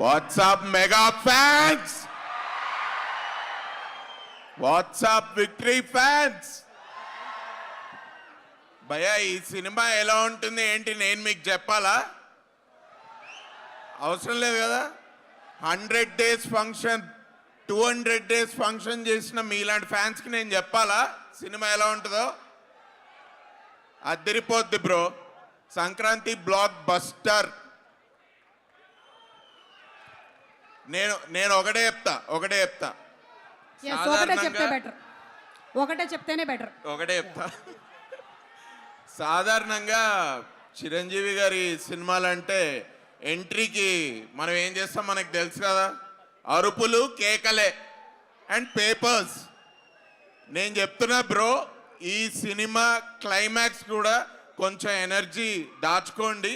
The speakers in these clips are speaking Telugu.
What's up, mega fans? What's up, victory fans? భయ్యా ఈ సినిమా ఎలా ఉంటుంది ఏంటి నేను మీకు చెప్పాలా? అవసరం లేదు కదా. 100 days ఫంక్షన్ 200 days ఫంక్షన్ చేసిన మీలాంటి ఫ్యాన్స్కి నేను చెప్పాలా సినిమా ఎలా ఉంటుందో? అదిరిపోద్ది బ్రో. Sankranti block buster. నేను ఒకటే చెప్తా సాధారణంగా చిరంజీవి గారి సినిమాలంటే ఎంట్రీకి మనం ఏం చేస్తాం మనకు తెలుసు కదా, అరుపులు కేకలే అండ్ పేపర్స్. నేను చెప్తున్నా బ్రో, ఈ సినిమా క్లైమాక్స్ కూడా కొంచెం ఎనర్జీ దాచుకోండి,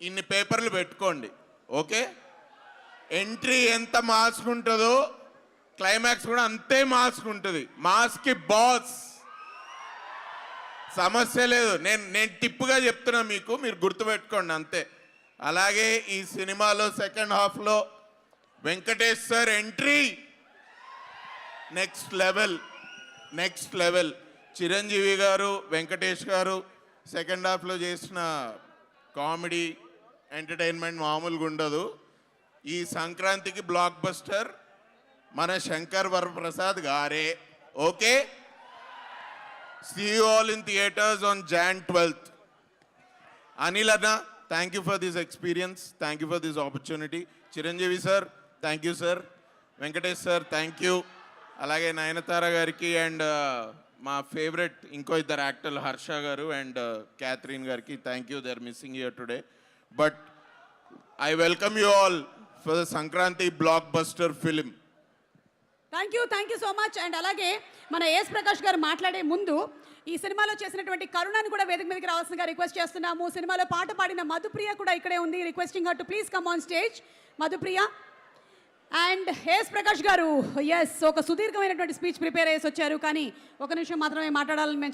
ఇన్ని పేపర్లు పెట్టుకోండి. ఓకే, ఎంట్రీ ఎంత మాస్క్ ఉంటుందో క్లైమాక్స్ కూడా అంతే మాస్క్ ఉంటుంది. మాస్కి బాస్, సమస్య లేదు. నేను టిప్పుగా చెప్తున్నా మీకు, మీరు గుర్తుపెట్టుకోండి అంతే. అలాగే ఈ సినిమాలో సెకండ్ హాఫ్లో Venkatesh sir entry next level. Chiranjeevi గారు వెంకటేష్ గారు సెకండ్ హాఫ్లో చేసిన కామెడీ ఎంటర్టైన్మెంట్ మామూలుగా ఉండదు. ఈ సంక్రాంతికి బ్లాక్ బస్టర్ మన శంకర్ వరప్రసాద్ గారే. Okay, see you all in theaters on Jan 12th. Anil Anna, thank you for this experience, thank you for this opportunity. Chiranjeevi sir, thank you sir. Venkatesh sir, thank you. Alage Nayanthara gariki and my favorite inko iddaru actor Harsha garu and Catherine gariki, thank you. They are missing here today, but I welcome you all for the Sankranti blockbuster film. Thank you so much. And అలాగే మన ఎస్ ప్రకాష్ గారు మాట్లాడే ముందు ఈ సినిమాలో చేసినటువంటి కరుణాన్ని కూడా వేదిక మీదకి రావాల్సిందిగా రిక్వెస్ట్ చేస్తున్నాము. సినిమాలో పాట పాడిన మధుప్రియ కూడా ఇక్కడే ఉంది. Requesting her to please come on stage. Madhupriya and S Prakash garu, S ఒక సుదీర్ఘమైనటువంటి స్పీచ్ ప్రిపేర్ చేసి వచ్చారు, కానీ ఒక నిమిషం మాత్రమే మాట్లాడాలని మేము